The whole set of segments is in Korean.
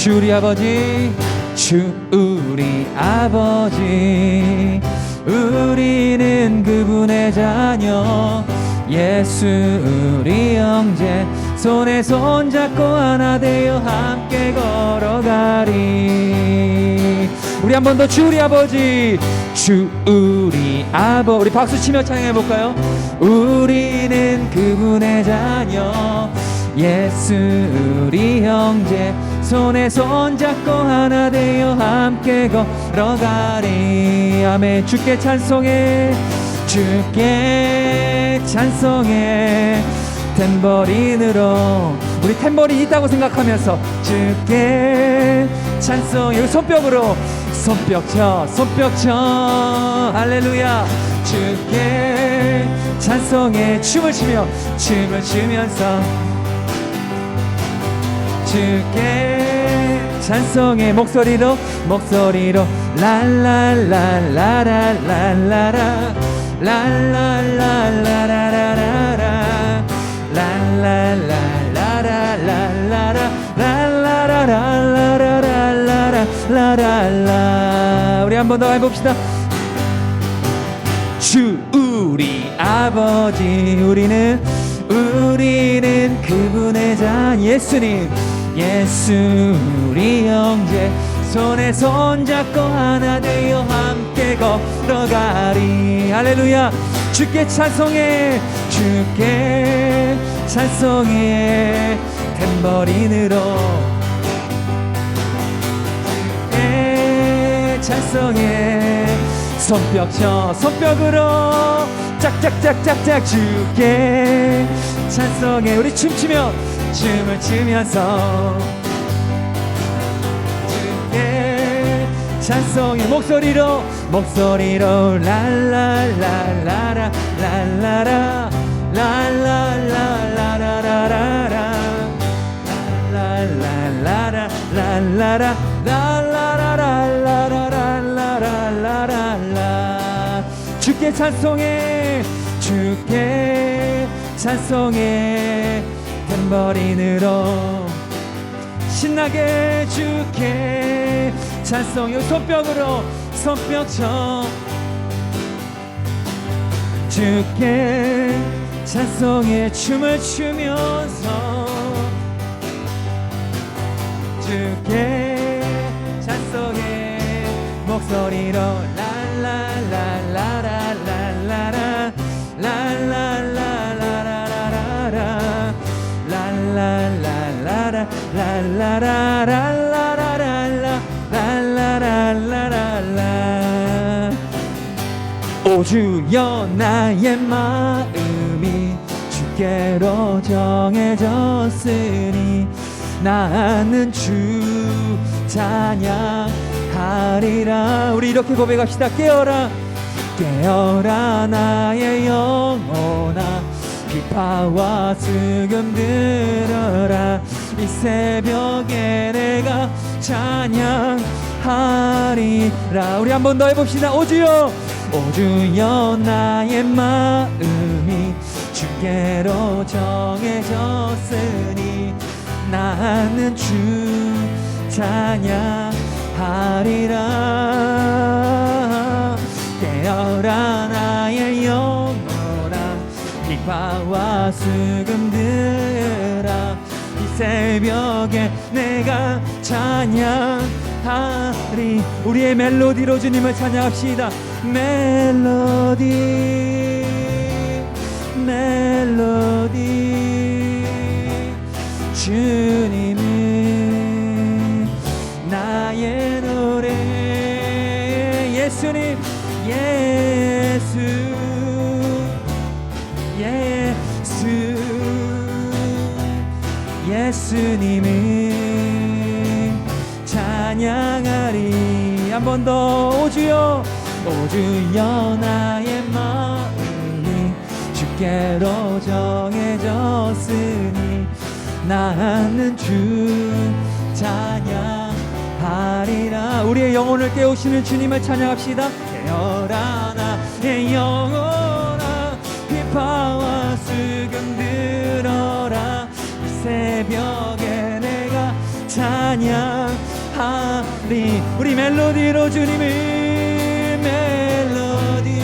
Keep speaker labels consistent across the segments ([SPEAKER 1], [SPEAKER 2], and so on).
[SPEAKER 1] 주 우리 아버지, 주 우리 아버지, 우리는 그분의 자녀, 예수 우리 형제, 손에 손잡고 하나 되어 함께 걸어가리. 우리 한 번 더 주 우리 아버지, 주 우리 아버. 우리 박수 치며 찬양해볼까요? 우리는 그분의 자녀, 예수 우리 형제, 손에 손잡고 하나 되어 함께 걸어가리. 아멘. 주께 찬송해, 주께 찬송해. 탬버린으로, 우리 탬버린 있다고 생각하면서 주께 찬송. 여기 손뼉으로, 손뼉 쳐, 손뼉 쳐. 할렐루야. 주께 찬송해. 춤을 추며, 춤을 추면서 주께 찬송해. 목소리로, 목소리로 랄랄랄라라랄라라 랄랄랄라라라라 랄랄랄라라라라 랄라라랄라라라라라. 우리 한 번 더 해봅시다. 주 우리 아버지, 우리는 그분의 자, 예수님, 예수 우리 형제, 손에 손잡고 하나 되어 함께 걸어가리. 할렐루야. 주께 찬송해, 주께 찬송해. 탬버린으로 주께 찬송해. 손뼉 쳐, 손뼉으로 짝짝짝짝짝. 주께 찬송해. 우리 춤추며, 춤을 추면서 주께 찬송해. 목소리로, 목소리로 랄랄랄라라 랄라라 랄랄랄라라라라 랄랄랄라라 랄라라 랄라라랄라라랄라라. 주께 찬송해, 주께 찬송해. 탬버린으로 신나게 주께 찬송해. 손뼉으로, 손뼉 쳐. 주께 찬송해. 춤을 추면서 주께 찬송해. 목소리로 랄랄랄라라랄라라 랄랄랄라라라라 랄랄랄라라 랄라라랄라라랄라 랄라랄라랄라. 오 주여, 나의 마음이 주께로 정해졌으니 나는 주 찬양하리라. 우리 이렇게 고백합시다. 깨어라, 깨어라 나의 영혼아, 비파와 수금 들어라. 이 새벽에 내가 찬양하리라. 우리 한 번 더 해봅시다. 오 주여, 오 주여, 나의 마음이 주께로 정해졌으니 나는 주 찬양하리라. 깨어라 나의 영혼아, 비파와 수금 들아. 이 새벽에 내가 찬양하리. 우리의 멜로디로 주님을 찬양합시다. 멜로디, 멜로디. 주님은 나의 노래. 예수님, 예수, 예수, 예수님은 찬양하리. 한 번 더. 오 주여, 오 주여, 나의 마음이 주께로 정해졌으니 나는 주 찬양하리라. 우리의 영혼을 깨우시는 주님을 찬양합시다. 깨어라 나의 영혼아, 비파와 수금 들어라. 이 새벽에 내가 찬양 우리 멜로디로 주님을 멜로디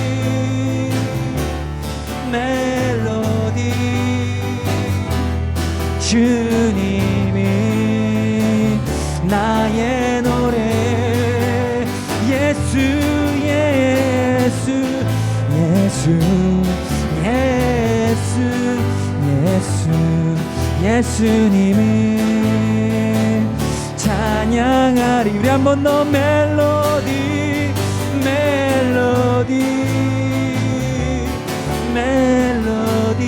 [SPEAKER 1] 주님이 나의 노래 예수 예수 예수 예수 예수 예수님을 찬양하리. 우리 한 번 더 멜로디 멜로디 멜로디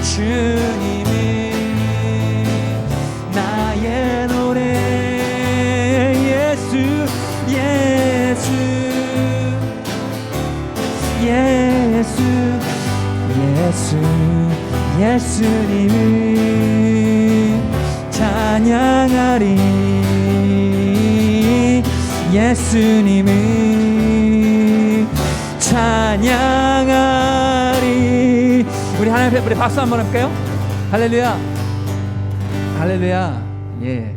[SPEAKER 1] 주님이 나의 노래 예수 예수 예수 예수 예수님을 찬양하리. 예수님을 찬양하리. 우리 하나님 앞에 우리 박수 한번 할까요? 할렐루야 할렐루야. 예.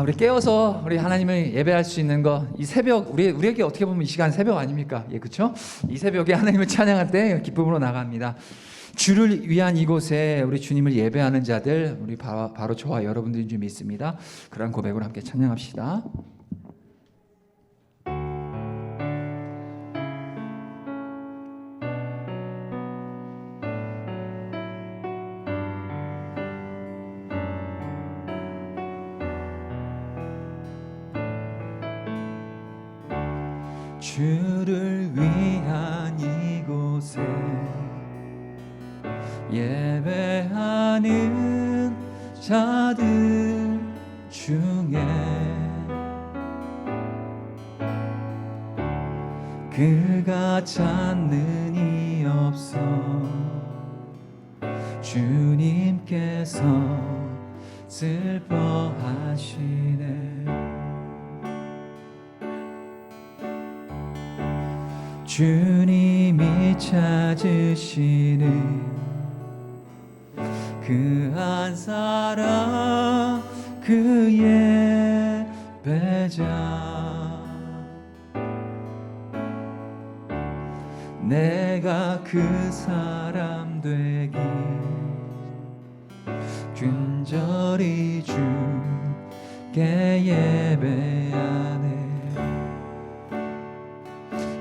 [SPEAKER 1] 우리 깨어서 우리 하나님을 예배할 수 있는 거, 이 새벽 우리에게 어떻게 보면 이 시간 새벽 아닙니까? 예, 그렇죠? 이 새벽에 하나님을 찬양할 때 기쁨으로 나갑니다. 주를 위한 이곳에 우리 주님을 예배하는 자들, 우리 바로 저와 여러분들인 줄 믿습니다. 그런 고백으로 함께 찬양합시다. 주를 위한 이곳에 예배하는 자들 중에 그가 찾는 이 없어 주님께서 슬퍼하시네. 주님이 찾으시는 그 한 사람 그의 배자 내가 그 사람 되기 간절히 주께 예배하네.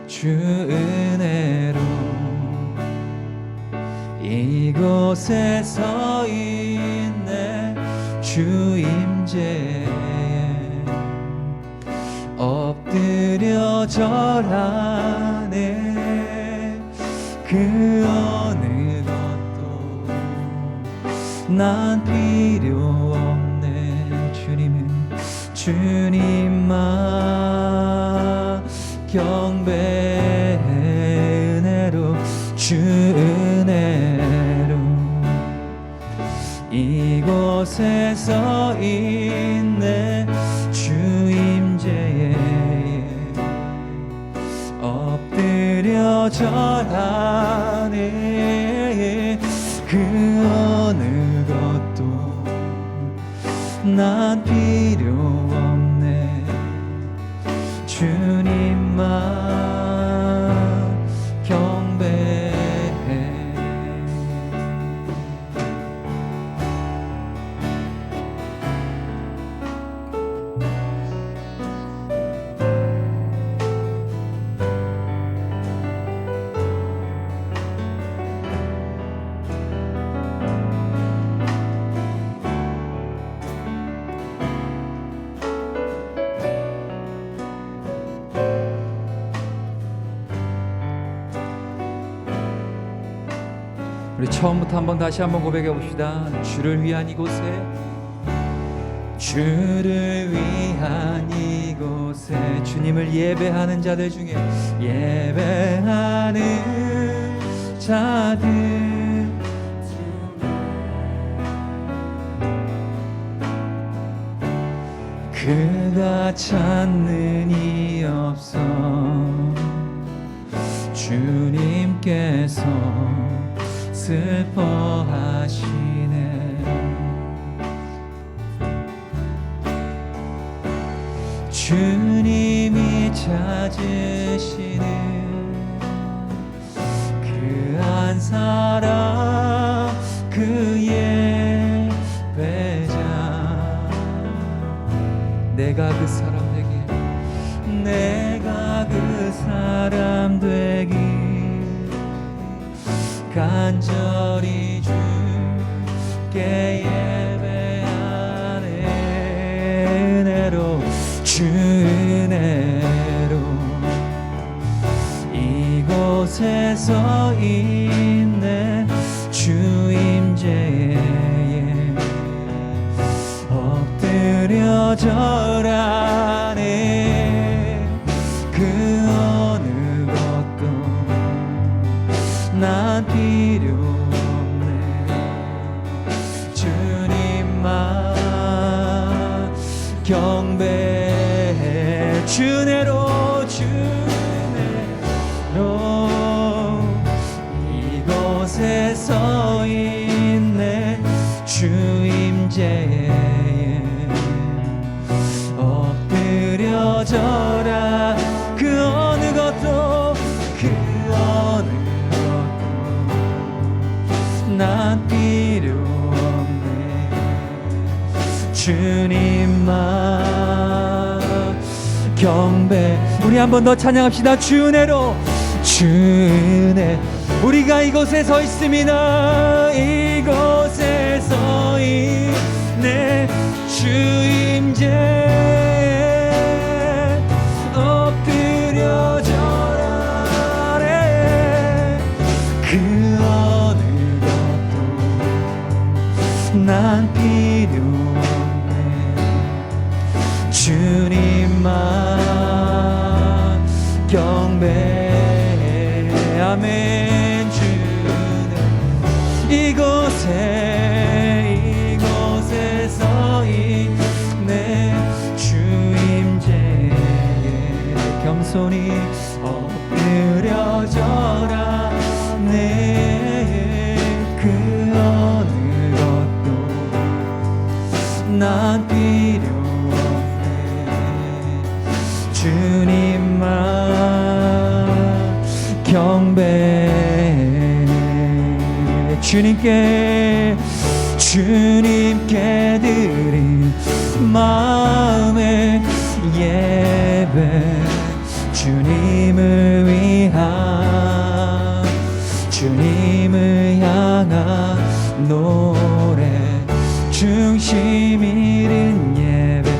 [SPEAKER 1] 주 은혜로 이곳에 서 있네. 주 임재에 엎드려 절하네. 그 어느 것도 난 필요 없네. 주님만 경배의 은혜로 주 은혜로 이곳에 서 있네. 주 임재에 엎드려 절하네. 그 어느 것도 난 필요 없네. 주님만 경배해. 우리 처음부터 다시 한번 고백해 봅시다. 주를 위한 이곳에, 주를 위한 이곳에 주님을 예배하는 자들 중에 예배하는 자들 그가 찾는 이 없어 주님께서 슬퍼하시네. 주님이 찾으시는 그 한 사람 그의 배자 내가 그 사람 되길 내가 그 사람 되길 간절히 주께 예배하네 은혜로 주 은혜로 이곳에서 있네 주 임재에 엎드려 절하네 그 어느 것도 난 필요 없네 주님만 경배해 주네로 주네로 이곳에서 있네 주 임재에 엎드려 절하 그 어느 것도 난 필요 없네 주님만 경배 우리 한 번 더 찬양합시다 주 은혜로 주 은혜 우리가 이곳에 서 있습니다 이곳에 서 있네 주 임재 엎드려 절하네 그 난 필요 없네 주님만 경배해 아멘 주는 이곳에서 있네 주 임재에 겸손히 엎드려 절하네 그 어느 난 필요 없네 주님만 경배해 주님께 드린 마음의 예배 주님을 위한 주님을 향한 노래 중심 잃은 예배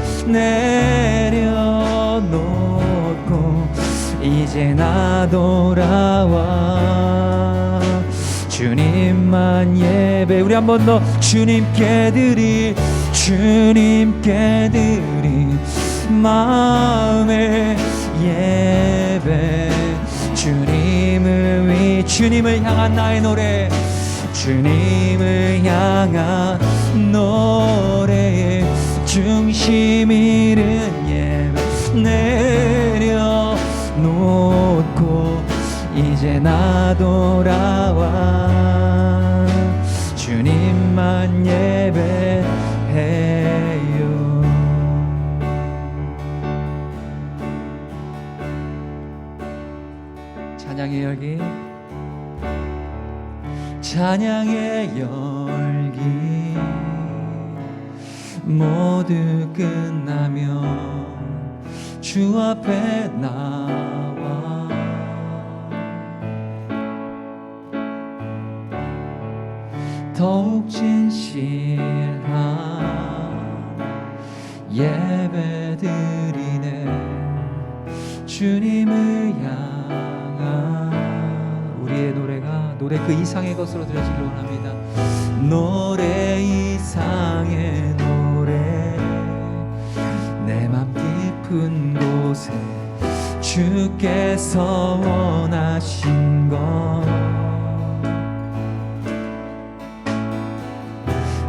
[SPEAKER 1] 내려놓고 이제 나 돌아와 주님만 예배 우리 한 번 더 주님께 드린 마음의 예배 주님을 향한 나의 노래 주님을 향한 노래의 중심 잃은 예배 내려놓고 이제 나 돌아와 주님만 예배해요 찬양의 열기 모두 끝나면 주 앞에 나와 더욱 진실한 예배 드리네 주님을 향한 우리의 노래 그 이상의 것으로 드려지길 원합니다 노래 이상의 노래 내 맘 깊은 곳에 주께서 원하신 것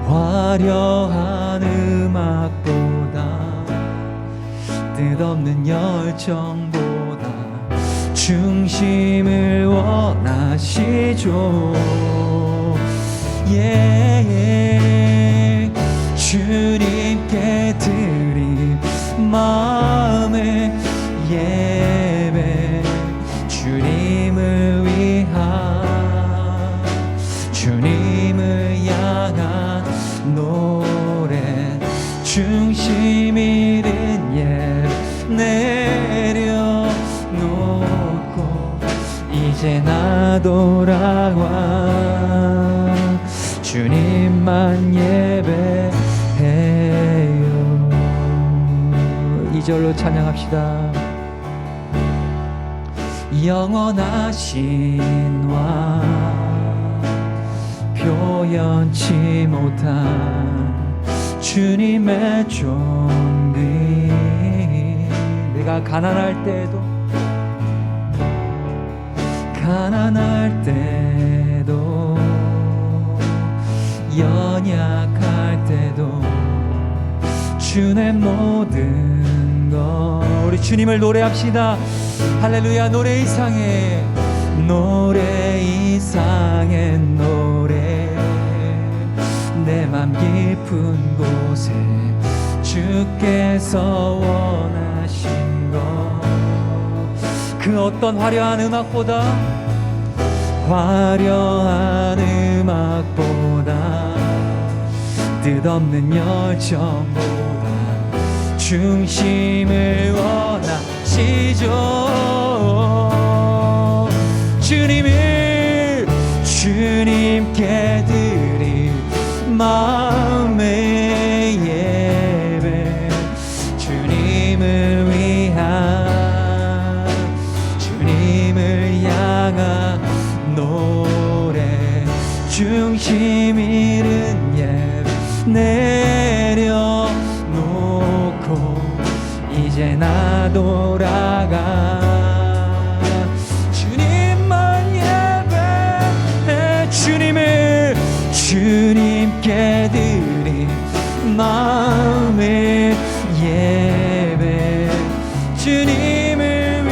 [SPEAKER 1] 화려한 음악보다 뜻없는 열정보다 중심을 원하시죠 주님께 드린 마음의 중심 잃은 예배 내려놓고 이제 나 돌아와 주님만 예배해요. 2절로 찬양합시다. 영원하신 와 표현치 못한 주님의 존귀 내가 가난할 때도 연약할 때도 주의 모든 것 우리 주님을 노래합시다. 할렐루야. 노래 이상의 노래 내 맘 깊은 곳에 주께서 원하신 것 그 어떤 화려한 음악보다 뜻없는 열정보다 중심을 원하시죠. 주님께 드릴 마음의 예배 주님을 향한 노래 중심 잃은 예배 내려놓고 이제 나 돌아가 주님만 예배해 주님께 드린 마음의 예배 주님을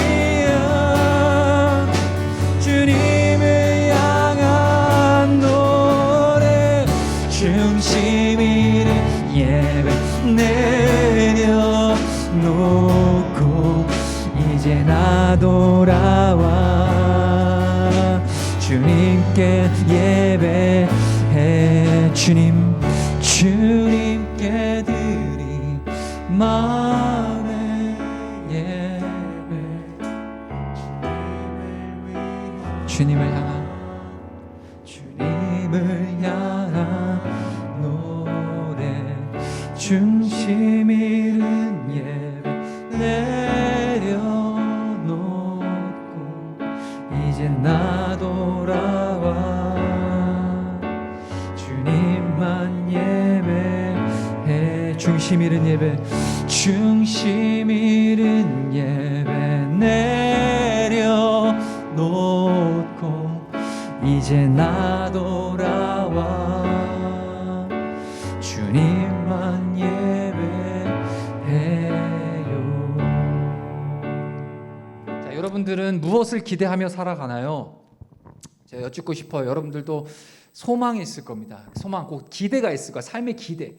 [SPEAKER 1] 향한 노래 중심 잃은 예배 내려놓고 이제 나 돌아와 주님께 예배해 주님께 드린 마음의 예배 주님을 향한 노래 중심 잃은 예배 내려놓고 이제 나 돌아와 주님만 예배해 중심 잃은 예배 내려놓고 이제 나 돌아와 주님만 예배해요. 자, 여러분들은 무엇을 기대하며 살아가나요? 제가 여쭙고 싶어요. 여러분들도 소망이 있을 겁니다. 소망, 꼭 기대가 있을 거야. 삶의 기대.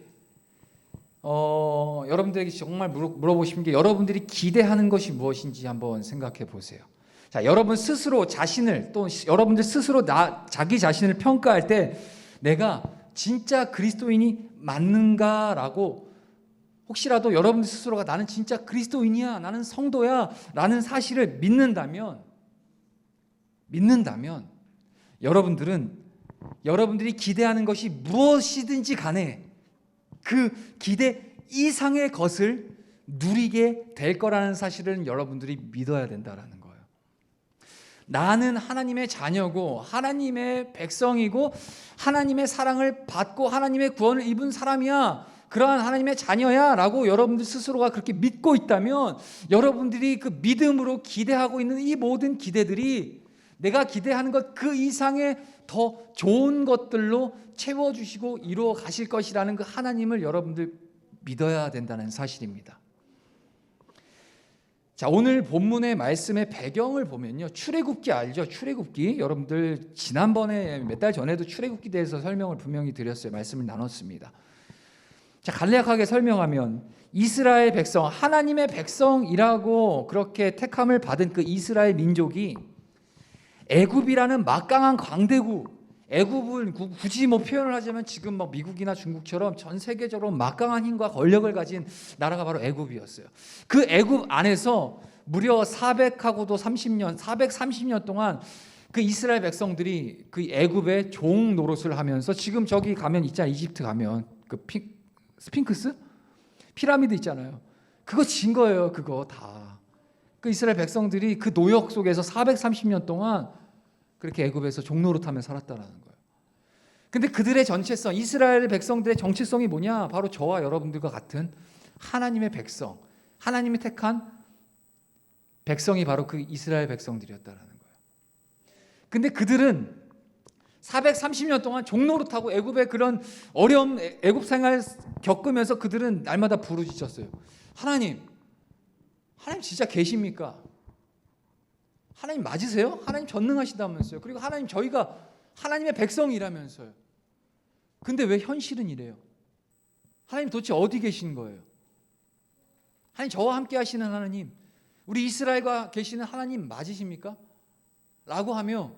[SPEAKER 1] 여러분들에게 정말 물어보고 싶은 게 여러분들이 기대하는 것이 무엇인지 한번 생각해 보세요. 자, 여러분 스스로 자신을 또 여러분들 스스로 자기 자신을 평가할 때 내가 진짜 그리스도인이 맞는가라고 혹시라도 여러분들 스스로가 나는 진짜 그리스도인이야, 나는 성도야 라는 사실을 믿는다면 여러분들이 기대하는 것이 무엇이든지 간에 그 기대 이상의 것을 누리게 될 거라는 사실을 여러분들이 믿어야 된다라는 거예요. 나는 하나님의 자녀고 하나님의 백성이고 하나님의 사랑을 받고 하나님의 구원을 입은 사람이야, 그러한 하나님의 자녀야 라고 여러분들 스스로가 그렇게 믿고 있다면 여러분들이 그 믿음으로 기대하고 있는 이 모든 기대들이 내가 기대하는 것 그 이상의 더 좋은 것들로 채워주시고 이루어 가실 것이라는 그 하나님을 여러분들 믿어야 된다는 사실입니다. 자, 오늘 본문의 말씀의 배경을 보면요, 출애굽기 알죠? 출애굽기. 여러분들 지난번에 몇 달 전에도 출애굽기 대해서 설명을 분명히 드렸어요. 말씀을 나눴습니다. 자, 간략하게 설명하면 이스라엘 백성, 하나님의 백성이라고 그렇게 택함을 받은 그 이스라엘 민족이 애굽이라는 막강한 강대국, 애굽은 굳이 뭐 표현을 하자면 지금 막 미국이나 중국처럼 전 세계적으로 막강한 힘과 권력을 가진 나라가 바로 애굽이었어요. 그 애굽 안에서 무려 430년 동안 그 이스라엘 백성들이 그 애굽의 종 노릇을 하면서, 지금 저기 가면 있잖아요. 이집트 가면 그 스핑크스? 피라미드 있잖아요. 그거 진 거예요. 그거 다. 그 이스라엘 백성들이 그 노역 속에서 430년 동안 그렇게 애굽에서 종 노릇하며 살았다라는 거예요. 근데 그들의 전체성, 이스라엘 백성들의 정체성이 뭐냐? 바로 저와 여러분들과 같은 하나님의 백성, 하나님이 택한 백성이 바로 그 이스라엘 백성들이었다라는 거예요. 근데 그들은 430년 동안 종노릇하고 애굽의 그런 어려움, 애굽 생활 겪으면서 그들은 날마다 부르짖었어요. 하나님 진짜 계십니까? 하나님 맞으세요? 하나님 전능하시다면서요. 그리고 하나님, 저희가 하나님의 백성이라면서요. 근데 왜 현실은 이래요? 하나님 도대체 어디 계신 거예요? 하나님, 저와 함께 하시는 하나님, 우리 이스라엘과 계시는 하나님 맞으십니까? 라고 하며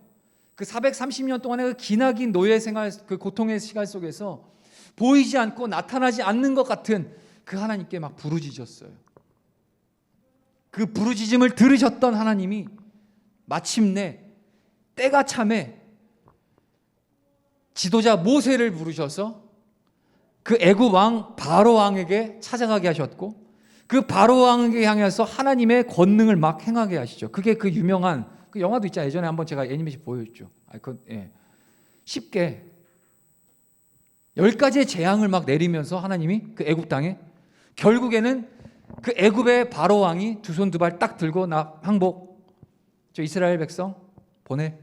[SPEAKER 1] 그 430년 동안의 그 기나긴 노예 생활, 그 고통의 시간 속에서 보이지 않고 나타나지 않는 것 같은 그 하나님께 막 부르짖었어요. 그 부르짖음을 들으셨던 하나님이 마침내 때가 참에 지도자 모세를 부르셔서 그 애굽 왕 바로 왕에게 찾아가게 하셨고, 그 바로 왕에게 향해서 하나님의 권능을 막 행하게 하시죠. 그게 그 유명한 그 영화도 있잖아요. 예전에 한번 제가 애니메이션 보여줬죠. 쉽게 10가지의 재앙을 막 내리면서 하나님이 그 애굽 땅에, 결국에는 그 애굽의 바로 왕이 두 손 두 발 딱 들고, 나 항복, 저 이스라엘 백성 보내,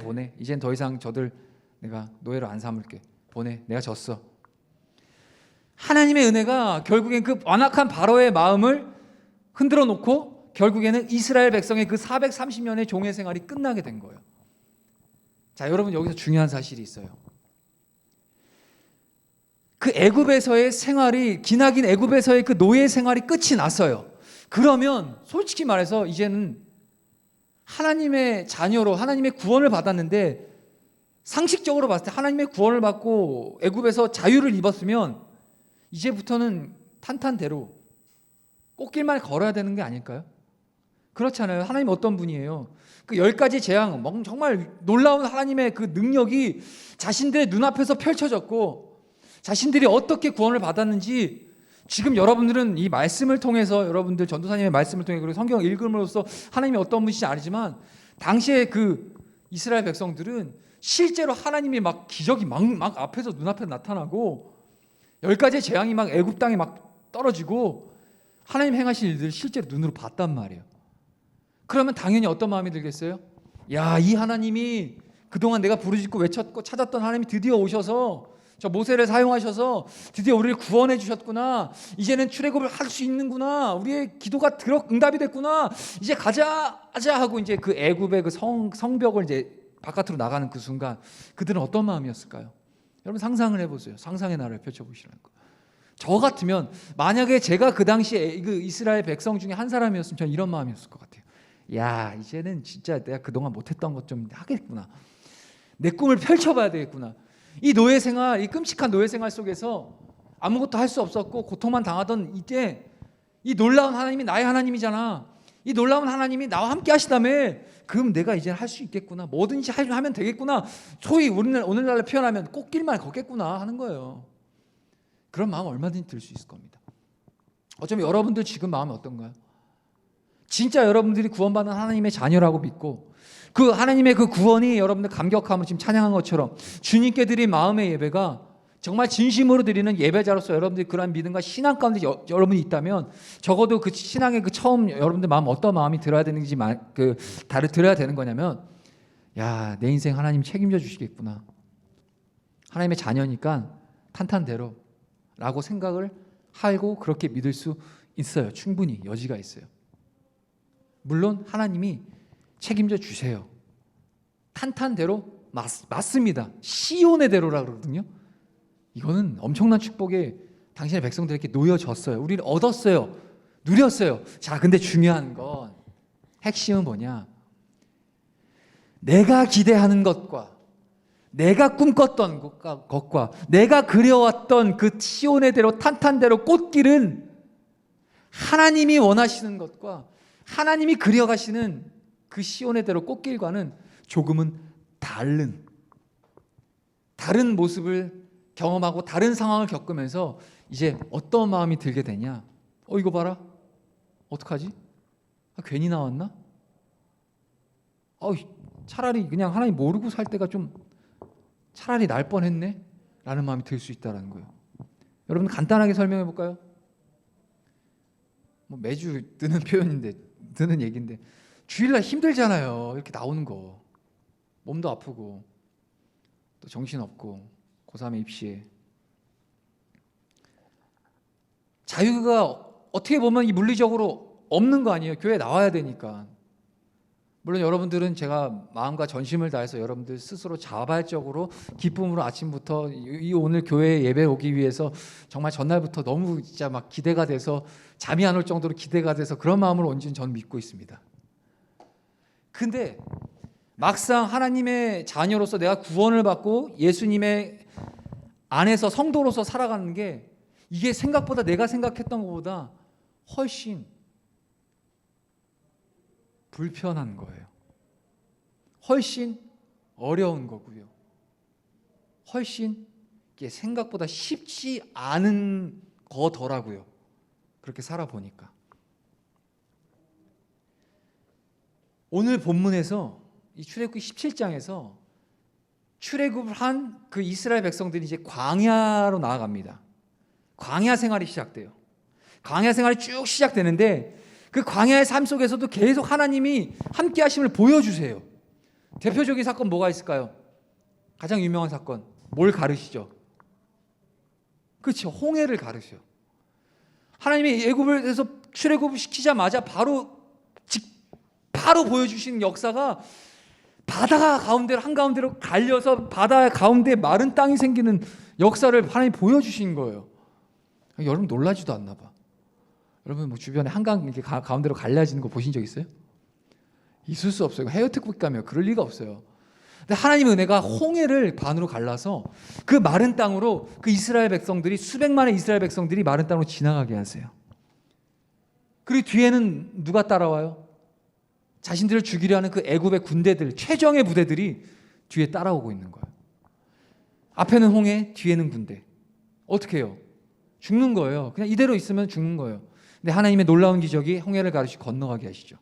[SPEAKER 1] 보내. 이젠 더 이상 저들 내가 노예로 안 삼을게. 보내. 내가 졌어. 하나님의 은혜가 결국엔 그 완악한 바로의 마음을 흔들어 놓고 결국에는 이스라엘 백성의 그 430년의 종의 생활이 끝나게 된 거예요. 자, 여러분, 여기서 중요한 사실이 있어요. 그 애굽에서의 생활이, 기나긴 애굽에서의 그 노예 생활이 끝이 났어요. 그러면 솔직히 말해서 이제는 하나님의 자녀로 하나님의 구원을 받았는데, 상식적으로 봤을 때 하나님의 구원을 받고 애굽에서 자유를 입었으면 이제부터는 탄탄대로 꽃길만 걸어야 되는 게 아닐까요? 그렇잖아요. 하나님 어떤 분이에요? 그 10가지 재앙, 정말 놀라운 하나님의 그 능력이 자신들의 눈앞에서 펼쳐졌고, 자신들이 어떻게 구원을 받았는지 지금 여러분들은 이 말씀을 통해서, 여러분들 전도사님의 말씀을 통해, 그리고 성경을 읽음으로써 하나님이 어떤 분이신지 알지만, 당시에 그 이스라엘 백성들은 실제로 하나님이 막 기적이 막 앞에서 눈앞에 나타나고 10가지의 재앙이 막 애굽 땅에 막 떨어지고 하나님 행하신 일들을 실제로 눈으로 봤단 말이에요. 그러면 당연히 어떤 마음이 들겠어요? 야, 이 하나님이 그동안 내가 부르짖고 외쳤고 찾았던 하나님이 드디어 오셔서 저 모세를 사용하셔서 드디어 우리를 구원해 주셨구나. 이제는 출애굽을 할 수 있는구나. 우리의 기도가 응답이 됐구나. 이제 가자 하고 이제 그 애굽의 그 성벽을 이제 바깥으로 나가는 그 순간 그들은 어떤 마음이었을까요? 여러분 상상을 해보세요. 상상의 나라를 펼쳐보시라는 거. 저 같으면, 만약에 제가 그 당시에 그 이스라엘 백성 중에 한 사람이었으면 저는 이런 마음이었을 것 같아요. 야, 이제는 진짜 내가 그동안 못했던 것 좀 하겠구나. 내 꿈을 펼쳐봐야 되겠구나. 이 노예 생활, 이 끔찍한 노예 생활 속에서 아무것도 할 수 없었고 고통만 당하던 이때, 이 놀라운 하나님이 나의 하나님이잖아. 이 놀라운 하나님이 나와 함께 하시다며. 그럼 내가 이제 할 수 있겠구나. 뭐든지 하면 되겠구나. 소위 오늘날로 표현하면 꽃길만 걷겠구나 하는 거예요. 그런 마음 얼마든지 들 수 있을 겁니다. 어쩌면 여러분들 지금 마음이 어떤가요? 진짜 여러분들이 구원받은 하나님의 자녀라고 믿고, 그 하나님의 그 구원이 여러분들 감격함으로 지금 찬양한 것처럼 주님께 드린 마음의 예배가 정말 진심으로 드리는 예배자로서 여러분들이 그러한 믿음과 신앙 가운데 여러분이 있다면, 적어도 그 신앙의 그 처음 여러분들 마음 어떤 마음이 들어야 되는지 들어야 되는 거냐면, 야, 내 인생 하나님 책임져 주시겠구나. 하나님의 자녀니까 탄탄대로 라고 생각을 하고 그렇게 믿을 수 있어요. 충분히 여지가 있어요. 물론 하나님이 책임져 주세요. 탄탄대로 맞습니다. 시온의 대로라 그러거든요. 이거는 엄청난 축복에 당신의 백성들에게 놓여졌어요. 우리는 얻었어요. 누렸어요. 자, 근데 중요한 건, 핵심은 뭐냐? 내가 기대하는 것과 내가 꿈꿨던 것과 내가 그려왔던 그 시온의 대로 탄탄대로 꽃길은 하나님이 원하시는 것과 하나님이 그려가시는 그 시온의 대로 꽃길과는 조금은 다른 모습을 경험하고 다른 상황을 겪으면서 이제 어떤 마음이 들게 되냐? 이거 봐라. 어떡하지? 괜히 나왔나? 차라리 그냥 하나님 모르고 살 때가 좀 차라리 날 뻔했네? 라는 마음이 들 수 있다는 거예요. 여러분 간단하게 설명해 볼까요? 매주 드는 표현인데, 드는 얘기인데, 주일날 힘들잖아요. 이렇게 나오는 거. 몸도 아프고 또 정신없고 고3의 입시에. 자유가 어떻게 보면 이 물리적으로 없는 거 아니에요. 교회 나와야 되니까. 물론 여러분들은 제가 마음과 전심을 다해서 여러분들 스스로 자발적으로 기쁨으로 아침부터 이 오늘 교회에 예배 오기 위해서 정말 전날부터 너무 진짜 막 기대가 돼서 잠이 안 올 정도로 기대가 돼서 그런 마음으로 온지는 저는 믿고 있습니다. 근데 막상 하나님의 자녀로서 내가 구원을 받고 예수님의 안에서 성도로서 살아가는 게 이게 생각보다 내가 생각했던 것보다 훨씬 불편한 거예요. 훨씬 어려운 거고요. 훨씬 이게 생각보다 쉽지 않은 거더라고요. 그렇게 살아보니까. 오늘 본문에서 이 출애굽기 17장에서 출애굽을 한 그 이스라엘 백성들이 이제 광야로 나아갑니다. 광야 생활이 시작돼요. 광야 생활이 쭉 시작되는데 그 광야의 삶 속에서도 계속 하나님이 함께 하심을 보여주세요. 대표적인 사건 뭐가 있을까요? 가장 유명한 사건 뭘 가르시죠? 그렇죠. 홍해를 가르셔. 하나님이 애굽에서 출애굽을 시키자마자 바로 보여주신 역사가 바다가 가운데로 한가운데로 갈려서 바다 가운데 마른 땅이 생기는 역사를 하나님이 보여주신 거예요. 여러분 놀라지도 않나 봐. 여러분 주변에 한강 이렇게 가운데로 갈라지는 거 보신 적 있어요? 있을 수 없어요. 해외특급 가면 그럴 리가 없어요. 근데 하나님의 은혜가 홍해를 반으로 갈라서 그 마른 땅으로 그 이스라엘 백성들이 수백만의 이스라엘 백성들이 마른 땅으로 지나가게 하세요. 그리고 뒤에는 누가 따라와요? 자신들을 죽이려 하는 그 애굽의 군대들, 최정예 부대들이 뒤에 따라오고 있는 거예요. 앞에는 홍해, 뒤에는 군대. 어떻게 해요? 죽는 거예요. 그냥 이대로 있으면 죽는 거예요. 근데 하나님의 놀라운 기적이 홍해를 가르시 건너가게 하시죠.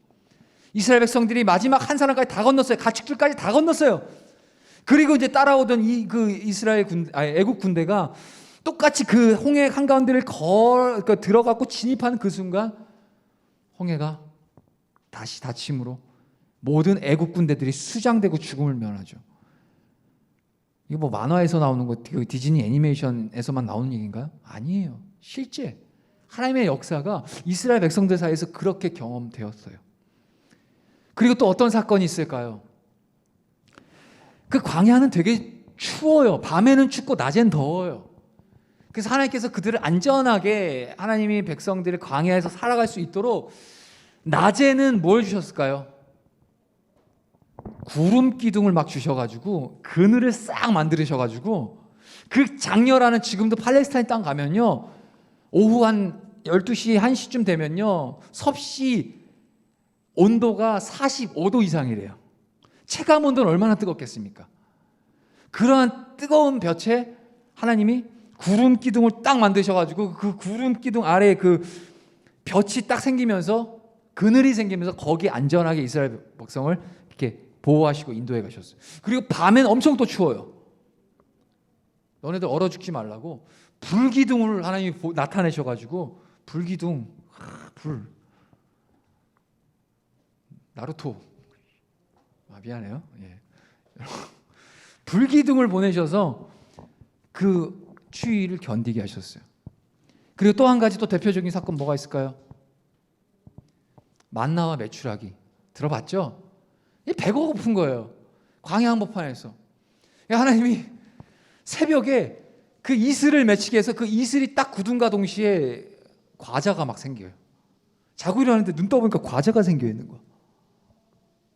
[SPEAKER 1] 이스라엘 백성들이 마지막 한 사람까지 다 건넜어요. 가축들까지 다 건넜어요. 그리고 이제 따라오던 그 이스라엘 애국 군대가 똑같이 그 홍해 한가운데를 들어가고 진입하는 그 순간 홍해가 다시 닫힘으로 모든 애국 군대들이 수장되고 죽음을 면하죠. 이거 뭐 만화에서 나오는 거, 디즈니 애니메이션에서만 나오는 얘기인가요? 아니에요. 실제 하나님의 역사가 이스라엘 백성들 사이에서 그렇게 경험되었어요. 그리고 또 어떤 사건이 있을까요? 그 광야는 되게 추워요. 밤에는 춥고 낮엔 더워요. 그래서 하나님께서 그들을 안전하게 하나님이 백성들을 광야에서 살아갈 수 있도록 낮에는 뭘 주셨을까요? 구름 기둥을 막 주셔가지고 그늘을 싹 만드셔가지고 그 장렬하는 지금도 팔레스타인 땅 가면요 오후 한 12시 1시쯤 되면요 섭씨 온도가 45도 이상이래요. 체감 온도는 얼마나 뜨겁겠습니까? 그러한 뜨거운 볕에 하나님이 구름 기둥을 딱 만드셔가지고 그 구름 기둥 아래에 그 볕이 딱 생기면서 그늘이 생기면서 거기 안전하게 이스라엘 백성을 이렇게 보호하시고 인도해 가셨어요. 그리고 밤엔 엄청 또 추워요. 너네들 얼어 죽지 말라고 불기둥을 하나님이 나타내셔가지고 불기둥, 불 나루토 미안해요. 예. 불기둥을 보내셔서 그 추위를 견디게 하셨어요. 그리고 또 한 가지 또 대표적인 사건 뭐가 있을까요? 만나와 메추라기 들어봤죠? 배가 고픈 거예요. 광야 한복판에서 하나님이 새벽에 그 이슬을 맺히게 해서 그 이슬이 딱 굳은가 동시에 과자가 막 생겨요. 자고 일어나는데 눈 떠보니까 과자가 생겨 있는 거야.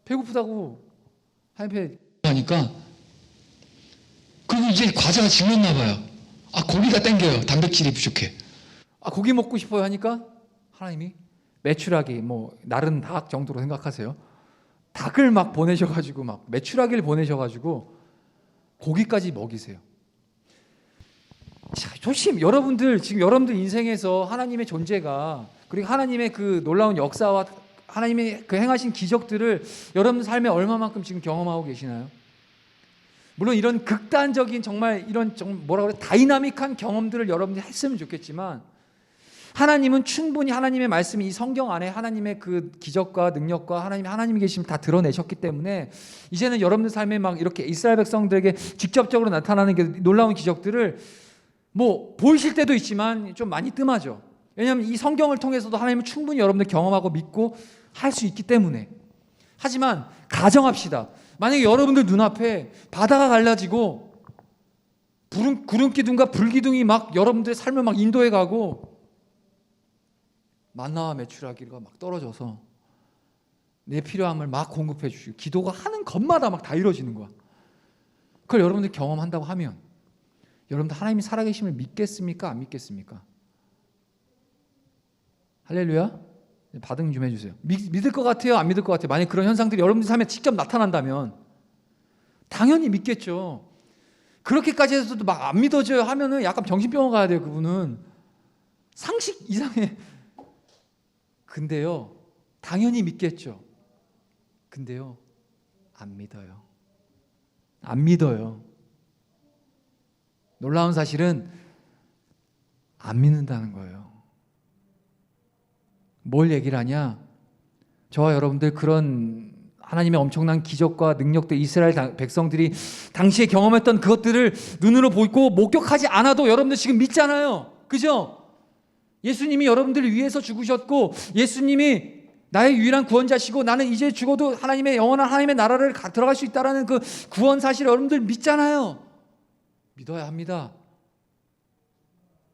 [SPEAKER 1] 배고프다고 하나님께 하니까
[SPEAKER 2] 그리고 이제 과자가 질렸나 봐요. 아, 고기가 땡겨요. 단백질이 부족해.
[SPEAKER 1] 아, 고기 먹고 싶어요 하니까 하나님이 메추라기, 뭐 나른 닭 정도로 생각하세요. 닭을 막 보내셔가지고, 막 메추라기를 보내셔가지고 고기까지 먹이세요. 자, 조심. 여러분들 지금 여러분들 인생에서 하나님의 존재가, 그리고 하나님의 그 놀라운 역사와 하나님의 그 행하신 기적들을 여러분 삶에 얼마만큼 지금 경험하고 계시나요? 물론 이런 극단적인 정말 이런 뭐라 그래, 다이나믹한 경험들을 여러분들이 했으면 좋겠지만, 하나님은 충분히 하나님의 말씀이 이 성경 안에 하나님의 그 기적과 능력과 하나님이 계심을 다 드러내셨기 때문에 이제는 여러분들 삶에 막 이렇게 이스라엘 백성들에게 직접적으로 나타나는 게 놀라운 기적들을 뭐 보이실 때도 있지만 좀 많이 뜸하죠. 왜냐하면 이 성경을 통해서도 하나님을 충분히 여러분들 경험하고 믿고 할 수 있기 때문에. 하지만 가정합시다. 만약에 여러분들 눈앞에 바다가 갈라지고 구름 기둥과 불 기둥이 막 여러분들의 삶을 막 인도해 가고 만나와 메추라기가 막 떨어져서 내 필요함을 막 공급해 주시고 기도가 하는 것마다 막 다 이루어지는 거야. 그걸 여러분들 경험한다고 하면 여러분들 하나님이 살아계심을 믿겠습니까? 안 믿겠습니까? 할렐루야. 반응 좀 해주세요. 믿을 것 같아요? 안 믿을 것 같아요? 만약 그런 현상들이 여러분들 삶에 직접 나타난다면 당연히 믿겠죠. 그렇게까지 해서도 막 안 믿어져요 하면은 약간 정신병원 가야 돼요. 그분은 상식 이상의. 근데요, 당연히 믿겠죠. 근데요, 안 믿어요. 안 믿어요. 놀라운 사실은 안 믿는다는 거예요. 뭘 얘기를 하냐? 저와 여러분들 그런 하나님의 엄청난 기적과 능력들, 이스라엘 백성들이 당시에 경험했던 그것들을 눈으로 보고 목격하지 않아도 여러분들 지금 믿잖아요. 그죠? 예수님이 여러분들을 위해서 죽으셨고 예수님이 나의 유일한 구원자시고 나는 이제 죽어도 하나님의 영원한 하나님의 나라를 들어갈 수 있다는 그 구원 사실을 여러분들 믿잖아요. 믿어야 합니다.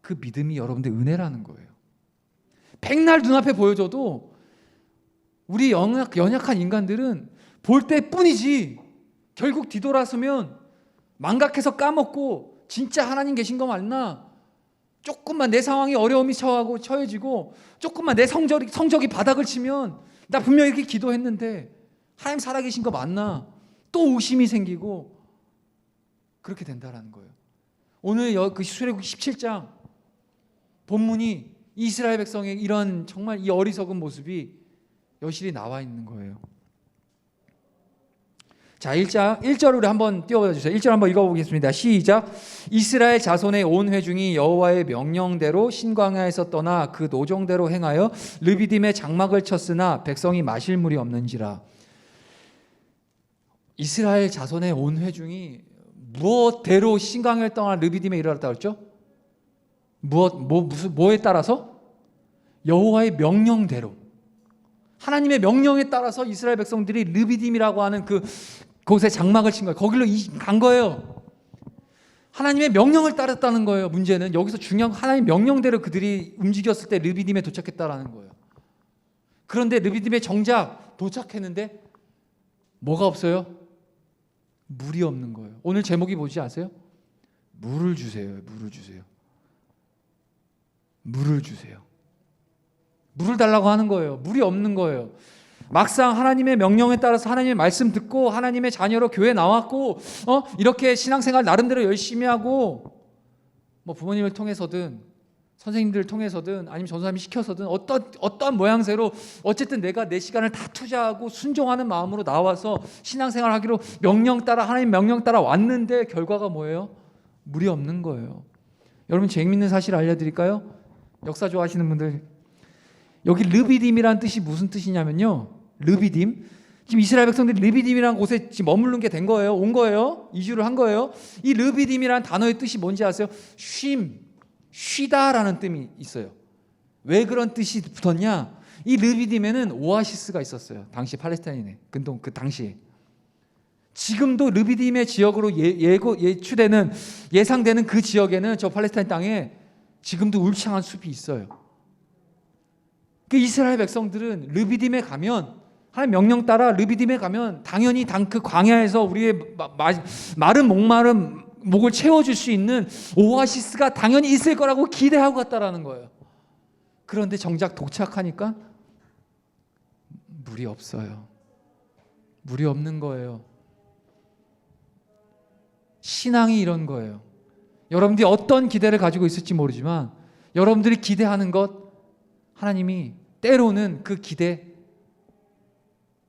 [SPEAKER 1] 그 믿음이 여러분들 은혜라는 거예요. 백날 눈앞에 보여줘도 우리 연약한 인간들은 볼 때뿐이지 결국 뒤돌아서면 망각해서 까먹고 진짜 하나님 계신 거 맞나? 조금만 내 상황이 어려움이 처해지고 조금만 내 성적이 바닥을 치면 나 분명히 이렇게 기도했는데 하나님 살아계신 거 맞나? 또 의심이 생기고 그렇게 된다라는 거예요. 오늘 그 출애굽기 17장 본문이 이스라엘 백성의 이런 정말 이 어리석은 모습이 여실히 나와 있는 거예요. 자, 1절 우리 한번 띄워봐 주세요. 1절 한번 읽어보겠습니다. 시작. 이스라엘 자손의 온 회중이 여호와의 명령대로 신광야에서 떠나 그 노정대로 행하여 르비딤에 장막을 쳤으나 백성이 마실 물이 없는지라. 이스라엘 자손의 온 회중이 무엇대로 신광야를 떠나 르비딤에 이르렀다고 했죠? 뭐에 따라서? 여호와의 명령대로. 하나님의 명령에 따라서 이스라엘 백성들이 르비딤이라고 하는 그 곳에 장막을 친 거예요. 거기로 간 거예요. 하나님의 명령을 따랐다는 거예요. 문제는 여기서 중요한 하나님의 명령대로 그들이 움직였을 때 르비딤에 도착했다라는 거예요. 그런데 르비딤에 정작 도착했는데 뭐가 없어요? 물이 없는 거예요. 오늘 제목이 뭐지 아세요? 물을 주세요. 물을 주세요. 물을 주세요. 물을 달라고 하는 거예요. 물이 없는 거예요. 막상 하나님의 명령에 따라서 하나님의 말씀 듣고 하나님의 자녀로 교회 나왔고 이렇게 신앙생활 나름대로 열심히 하고 뭐 부모님을 통해서든 선생님들을 통해서든 아니면 전도사님이 시켜서든 어떠한 모양새로 어쨌든 내가 내 시간을 다 투자하고 순종하는 마음으로 나와서 신앙생활 하기로 명령 따라 하나님 명령 따라 왔는데 결과가 뭐예요? 물이 없는 거예요. 여러분 재밌는 사실 알려드릴까요? 역사 좋아하시는 분들, 여기 르비딤이라는 뜻이 무슨 뜻이냐면요, 르비딤, 지금 이스라엘 백성들이 르비딤이라는 곳에 지금 머무른 게 된 거예요. 온 거예요. 이주를 한 거예요. 이 르비딤이라는 단어의 뜻이 뭔지 아세요? 쉬다라는 뜻이 있어요. 왜 그런 뜻이 붙었냐? 이 르비딤에는 오아시스가 있었어요. 당시 팔레스타인에, 그 당시에. 지금도 르비딤의 지역으로 예상되는 그 지역에는, 저 팔레스타인 땅에 지금도 울창한 숲이 있어요. 그 이스라엘 백성들은 르비딤에 가면, 하나님 명령 따라 르비딤에 가면 당연히 그 광야에서 우리의 마른 목을 채워줄 수 있는 오아시스가 당연히 있을 거라고 기대하고 갔다라는 거예요. 그런데 정작 도착하니까 물이 없어요. 물이 없는 거예요. 신앙이 이런 거예요. 여러분들이 어떤 기대를 가지고 있을지 모르지만 여러분들이 기대하는 것 하나님이 때로는 그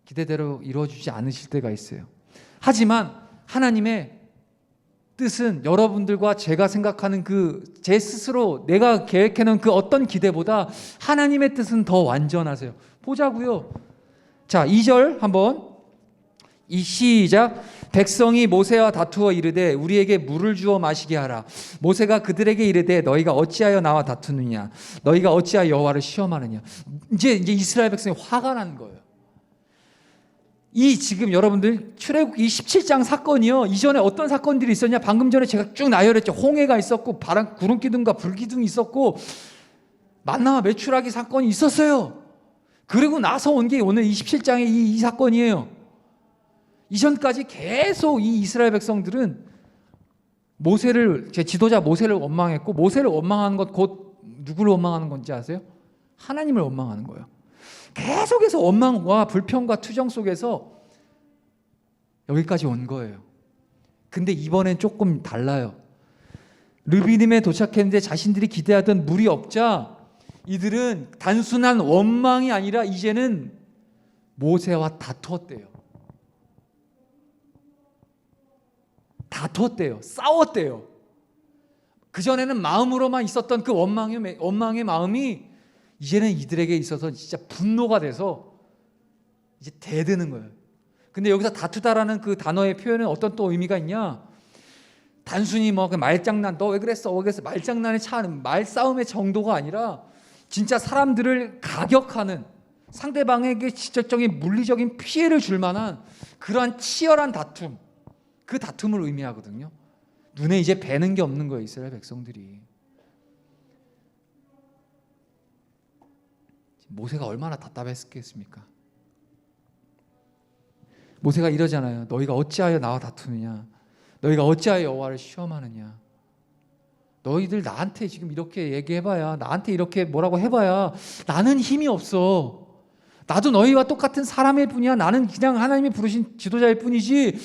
[SPEAKER 1] 기대대로 이루어주지 않으실 때가 있어요. 하지만 하나님의 뜻은 여러분들과 제가 생각하는 그 제 스스로 내가 계획해놓은 그 어떤 기대보다 하나님의 뜻은 더 완전하세요. 보자고요. 자, 2절 한번 시작. 백성이 모세와 다투어 이르되 우리에게 물을 주어 마시게 하라. 모세가 그들에게 이르되 너희가 어찌하여 나와 다투느냐? 너희가 어찌하여 여호와를 시험하느냐? 이제 이스라엘 백성이 화가 난 거예요. 이 지금 여러분들 출애굽기 17장 사건이요. 이전에 어떤 사건들이 있었냐? 방금 전에 제가 쭉 나열했죠. 홍해가 있었고 바람 구름 기둥과 불 기둥이 있었고 만나와 메추라기 사건이 있었어요. 그리고 나서 온 게 오늘 27장의 이 사건이에요. 이전까지 계속 이 이스라엘 백성들은 제 지도자 모세를 원망했고, 모세를 원망하는 것 곧 누구를 원망하는 건지 아세요? 하나님을 원망하는 거예요. 계속해서 원망과 불평과 투정 속에서 여기까지 온 거예요. 근데 이번엔 조금 달라요. 르비딤에 도착했는데 자신들이 기대하던 물이 없자 이들은 단순한 원망이 아니라 이제는 모세와 다투었대요. 싸웠대요. 그전에는 마음으로만 있었던 그 원망의 마음이 이제는 이들에게 있어서 진짜 분노가 돼서 이제 대드는 거예요. 근데 여기서 다투다라는 그 단어의 표현은 어떤 또 의미가 있냐? 단순히 뭐 그 말장난, 너 왜 그랬어? 말장난에 차는 말싸움의 정도가 아니라 진짜 사람들을 가격하는, 상대방에게 직접적인 물리적인 피해를 줄 만한 그러한 치열한 다툼, 그 다툼을 의미하거든요. 눈에 이제 뵈는 게 없는 거예요, 이스라엘 백성들이. 모세가 얼마나 답답했겠습니까? 모세가 이러잖아요. 너희가 어찌하여 나와 다투느냐? 너희가 어찌하여 여호와를 시험하느냐? 너희들 나한테 지금 이렇게 얘기해봐야, 나한테 이렇게 뭐라고 해봐야 나는 힘이 없어. 나도 너희와 똑같은 사람일 뿐이야. 나는 그냥 하나님이 부르신 지도자일 뿐이지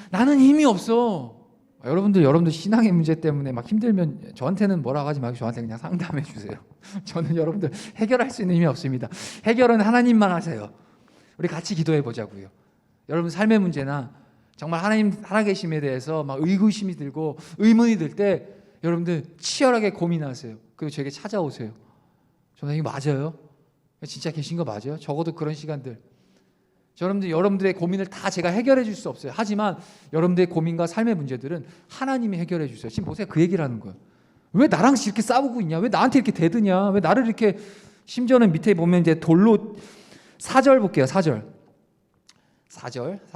[SPEAKER 1] 나는 힘이 없어. 여러분들 신앙의 문제 때문에 막 힘들면 저한테는 뭐라고 하지 말고 저한테 그냥 상담해 주세요. 저는 여러분들 해결할 수 있는 힘이 없습니다. 해결은 하나님만 하세요. 우리 같이 기도해 보자고요. 여러분 삶의 문제나 정말 하나님 살아계심에 대해서 막 의구심이 들고 의문이 들 때 여러분들 치열하게 고민하세요. 그리고 저에게 찾아오세요. 저는 이거 맞아요? 진짜 계신 거 맞아요? 적어도 그런 시간들. 여러분들의 고민을 다 제가 해결해 줄 수 없어요. 하지만 여러분들의 고민과 삶의 문제들은 하나님이 해결해 주세요. 지금 모세가 그 얘기를 하는 거예요. 왜 나랑 이렇게 싸우고 있냐? 왜 나한테 이렇게 대드냐? 왜 나를 이렇게, 심지어는 밑에 보면 이제 돌로 4절 볼게요. 4절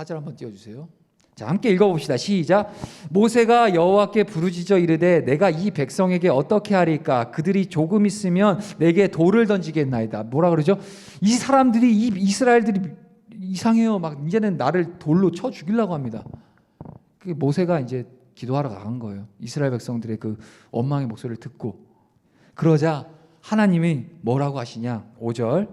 [SPEAKER 1] 한번 띄워주세요. 자, 함께 읽어봅시다. 시작. 모세가 여호와께 부르짖어 이르되 내가 이 백성에게 어떻게 하리까? 그들이 조금 있으면 내게 돌을 던지겠나이다. 뭐라 그러죠? 이 사람들이, 이 이스라엘들이 이상해요. 막 이제는 나를 돌로 쳐 죽이려고 합니다. 그 모세가 이제 기도하러 나간 거예요. 이스라엘 백성들의 그 원망의 목소리를 듣고. 그러자 하나님이 뭐라고 하시냐? 5절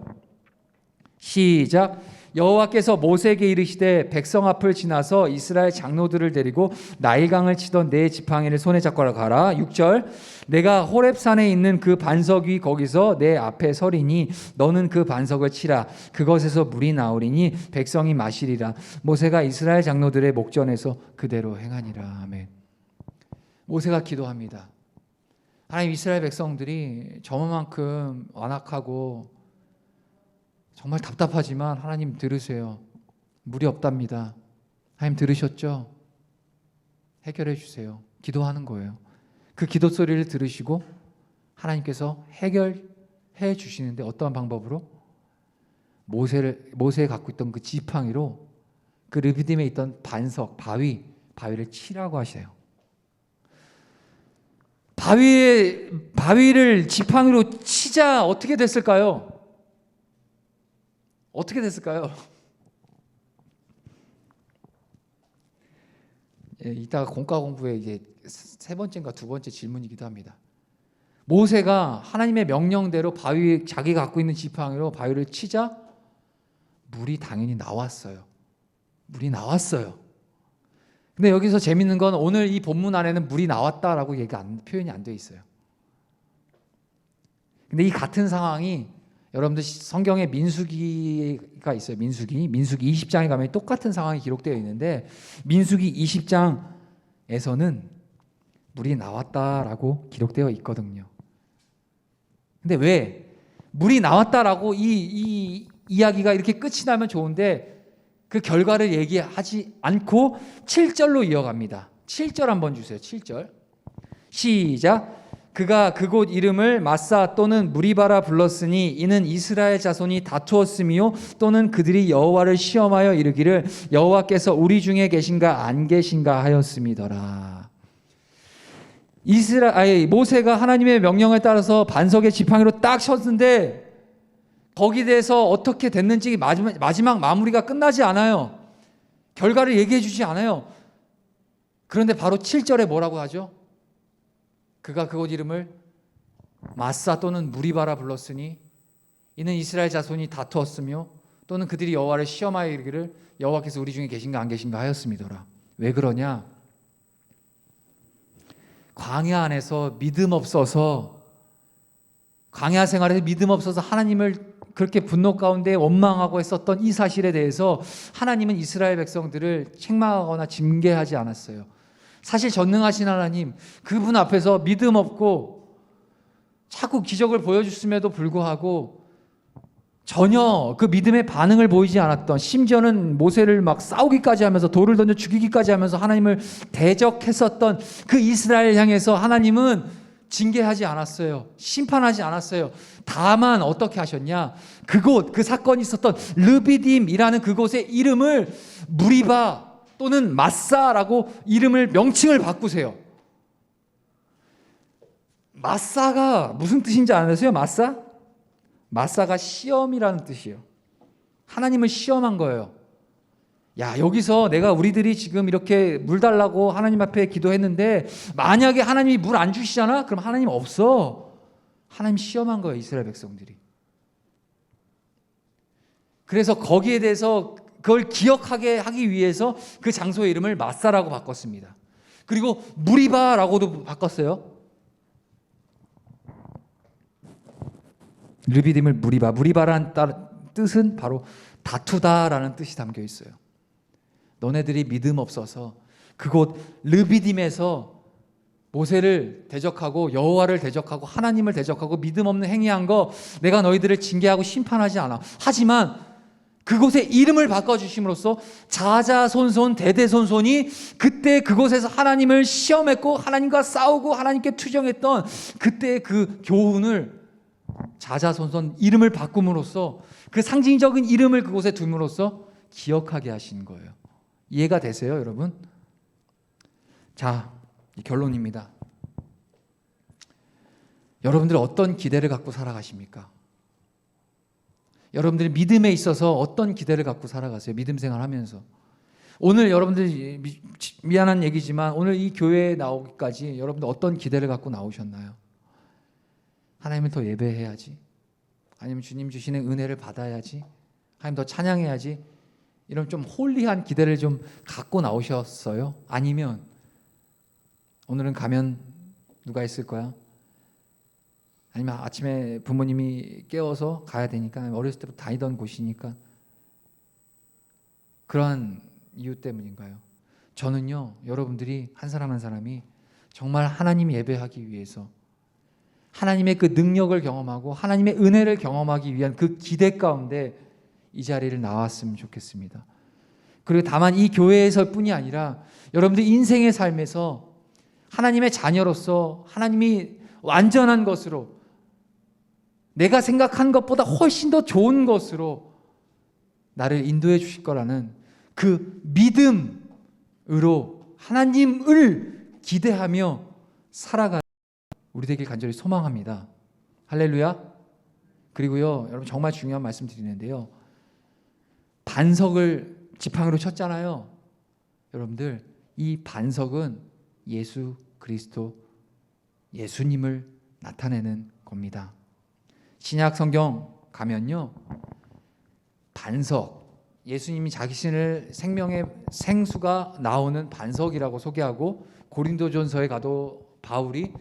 [SPEAKER 1] 시작. 여호와께서 모세에게 이르시되 백성 앞을 지나서 이스라엘 장로들을 데리고 나일강을 치던 네 지팡이를 손에 잡고 가라. 6절 내가 호렙산에 있는 그 반석 위 거기서 내 앞에 서리니 너는 그 반석을 치라. 그것에서 물이 나오리니 백성이 마시리라. 모세가 이스라엘 장로들의 목전에서 그대로 행하니라. 아멘. 모세가 기도합니다. 하나님, 이스라엘 백성들이 저만큼 완악하고 정말 답답하지만 하나님 들으세요. 물이 없답니다. 하나님 들으셨죠? 해결해 주세요. 기도하는 거예요. 그 기도 소리를 들으시고 하나님께서 해결해 주시는데 어떠한 방법으로? 모세가 갖고 있던 그 지팡이로 그 르비딤에 있던 반석, 바위를 치라고 하세요. 바위를 지팡이로 치자 어떻게 됐을까요? 이따가 공과 공부에 이게 세 번째인가 두 번째 질문이기도 합니다. 모세가 하나님의 명령대로 바위, 자기가 갖고 있는 지팡이로 바위를 치자 물이 당연히 나왔어요. 물이 나왔어요. 근데 여기서 재밌는 건 오늘 이 본문 안에는 물이 나왔다라고 표현이 안 돼 있어요. 근데 이 같은 상황이 여러분들 성경에 민수기가 있어요. 민수기 20장에 가면 똑같은 상황이 기록되어 있는데 민수기 20장에서는 물이 나왔다라고 기록되어 있거든요. 근데 왜 물이 나왔다라고 이 이야기가 이렇게 끝이 나면 좋은데 그 결과를 얘기하지 않고 7절로 이어갑니다. 7절 한번 주세요. 7절 시작. 그가 그곳 이름을 마사 또는 무리바라 불렀으니 이는 이스라엘 자손이 다투었으며 또는 그들이 여호와를 시험하여 이르기를 여호와께서 우리 중에 계신가 안 계신가 하였음이더라. 모세가 하나님의 명령에 따라서 반석의 지팡이로 딱 쳤는데 거기에 대해서 어떻게 됐는지 마지막 마무리가 끝나지 않아요. 결과를 얘기해 주지 않아요. 그런데 바로 7절에 뭐라고 하죠? 그가 그곳 이름을 마사 또는 무리바라 불렀으니 이는 이스라엘 자손이 다투었으며 또는 그들이 여호와를 시험하여 이르기를 여호와께서 우리 중에 계신가 안 계신가 하였음이더라. 왜 그러냐? 광야 안에서 믿음 없어서 광야 생활에서 믿음 없어서 하나님을 그렇게 분노 가운데 원망하고 했었던 이 사실에 대해서 하나님은 이스라엘 백성들을 책망하거나 징계하지 않았어요. 사실 전능하신 하나님, 그분 앞에서 믿음 없고 자꾸 기적을 보여줬음에도 불구하고 전혀 그 믿음의 반응을 보이지 않았던, 심지어는 모세를 막 싸우기까지 하면서 돌을 던져 죽이기까지 하면서 하나님을 대적했었던 그 이스라엘 향해서 하나님은 징계하지 않았어요. 심판하지 않았어요. 다만 어떻게 하셨냐? 그곳, 그 사건이 있었던 르비딤이라는 그곳의 이름을 무리바 또는 마사라고 명칭을 바꾸세요. 마사가 무슨 뜻인지 아세요? 마사가 시험이라는 뜻이에요. 하나님을 시험한 거예요. 야, 여기서 우리들이 지금 이렇게 물 달라고 하나님 앞에 기도했는데 만약에 하나님이 물 안 주시잖아? 그럼 하나님 없어. 하나님 시험한 거예요, 이스라엘 백성들이. 그래서 거기에 대해서 그걸 기억하게 하기 위해서 그 장소의 이름을 마사라고 바꿨습니다. 그리고 무리바라고도 바꿨어요. 르비딤을 무리바라는 뜻은 바로 다투다라는 뜻이 담겨 있어요. 너네들이 믿음 없어서 그곳 르비딤에서 모세를 대적하고 여호와를 대적하고 하나님을 대적하고 믿음 없는 행위한 거 내가 너희들을 징계하고 심판하지 않아. 하지만 그곳의 이름을 바꿔주심으로써 자자손손 대대손손이 그때 그곳에서 하나님을 시험했고 하나님과 싸우고 하나님께 투정했던 그때의 그 교훈을 자자손손 이름을 바꿈으로써 그 상징적인 이름을 그곳에 둠으로써 기억하게 하신 거예요. 이해가 되세요, 여러분? 자, 결론입니다. 여러분들 어떤 기대를 갖고 살아가십니까? 여러분들이 믿음에 있어서 어떤 기대를 갖고 살아가세요? 믿음 생활하면서. 오늘 여러분들 미안한 얘기지만 오늘 이 교회에 나오기까지 여러분들 어떤 기대를 갖고 나오셨나요? 하나님을 더 예배해야지. 아니면 주님 주시는 은혜를 받아야지. 하나님 더 찬양해야지. 이런 좀 홀리한 기대를 좀 갖고 나오셨어요? 아니면 오늘은 가면 누가 있을 거야? 아니면 아침에 부모님이 깨워서 가야 되니까 어렸을 때부터 다니던 곳이니까 그러한 이유 때문인가요? 저는요, 여러분들이 한 사람 한 사람이 정말 하나님 예배하기 위해서 하나님의 그 능력을 경험하고 하나님의 은혜를 경험하기 위한 그 기대 가운데 이 자리를 나왔으면 좋겠습니다. 그리고 다만 이 교회에서 뿐이 아니라 여러분들 인생의 삶에서 하나님의 자녀로서 하나님이 완전한 것으로 내가 생각한 것보다 훨씬 더 좋은 것으로 나를 인도해 주실 거라는 그 믿음으로 하나님을 기대하며 살아가는 우리 되길 간절히 소망합니다. 할렐루야. 그리고요, 여러분 정말 중요한 말씀 드리는데요. 반석을 지팡이로 쳤잖아요. 여러분들 이 반석은 예수 그리스도, 예수님을 나타내는 겁니다. 신약 성경 가면요, 반석, 예수님이 자신을 생명의 생수가 나오는 반석이라고 소개하고, 고린도전서에 가도 바울이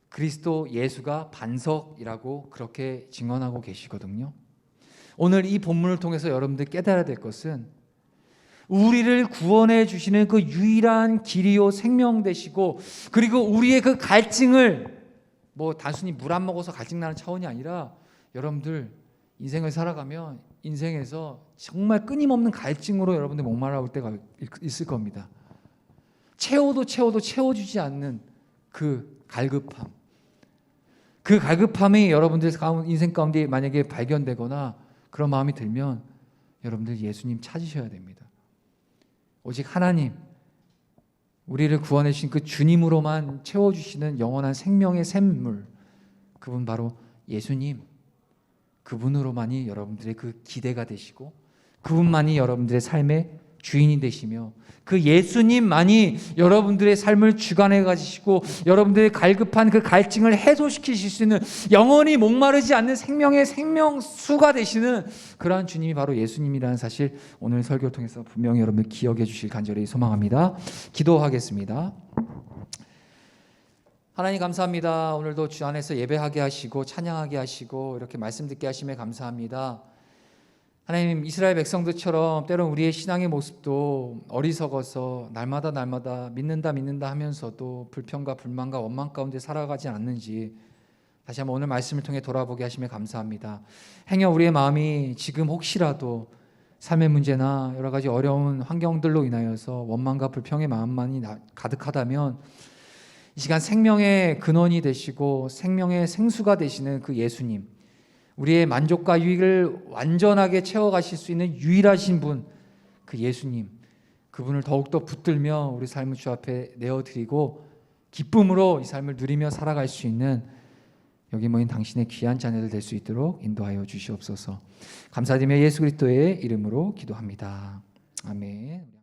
[SPEAKER 1] 그리스도 예수가 반석이라고 그렇게 증언하고 계시거든요. 오늘 이 본문을 통해서 여러분들 깨달아야 될 것은, 우리를 구원해 주시는 그 유일한 길이요 생명 되시고, 그리고 우리의 그 갈증을 뭐 단순히 물 안 먹어서 갈증 나는 차원이 아니라, 여러분들 인생을 살아가면 인생에서 정말 끊임없는 갈증으로 여러분들 목말라 올 때가 있을 겁니다. 채워도 채워주지 않는 그 갈급함, 그 갈급함이 여러분들 인생 가운데 만약에 발견되거나 그런 마음이 들면 여러분들 예수님 찾으셔야 됩니다. 오직 하나님, 우리를 구원해 주신 그 주님으로만 채워주시는 영원한 생명의 샘물, 그분 바로 예수님, 그분으로만이 여러분들의 그 기대가 되시고, 그분만이 여러분들의 삶의 주인이 되시며, 그 예수님만이 여러분들의 삶을 주관해 가지시고 여러분들의 갈급한 그 갈증을 해소시키실 수 있는, 영원히 목마르지 않는 생명의 생명수가 되시는 그러한 주님이 바로 예수님이라는 사실, 오늘 설교를 통해서 분명히 여러분들 기억해 주실 간절히 소망합니다. 기도하겠습니다. 하나님 감사합니다. 오늘도 주 안에서 예배하게 하시고 찬양하게 하시고 이렇게 말씀 듣게 하심에 감사합니다. 하나님, 이스라엘 백성들처럼 때론 우리의 신앙의 모습도 어리석어서 날마다 믿는다 하면서도 불평과 불만과 원망 가운데 살아가지 않는지 다시 한번 오늘 말씀을 통해 돌아보게 하심에 감사합니다. 행여 우리의 마음이 지금 혹시라도 삶의 문제나 여러 가지 어려운 환경들로 인하여서 원망과 불평의 마음만이 가득하다면, 이 시간 생명의 근원이 되시고 생명의 생수가 되시는 그 예수님, 우리의 만족과 유익을 완전하게 채워가실 수 있는 유일하신 분, 그 예수님, 그분을 더욱더 붙들며 우리 삶을 주 앞에 내어드리고 기쁨으로 이 삶을 누리며 살아갈 수 있는 여기 모인 당신의 귀한 자녀들 될 수 있도록 인도하여 주시옵소서. 감사드리며 예수 그리스도의 이름으로 기도합니다. 아멘.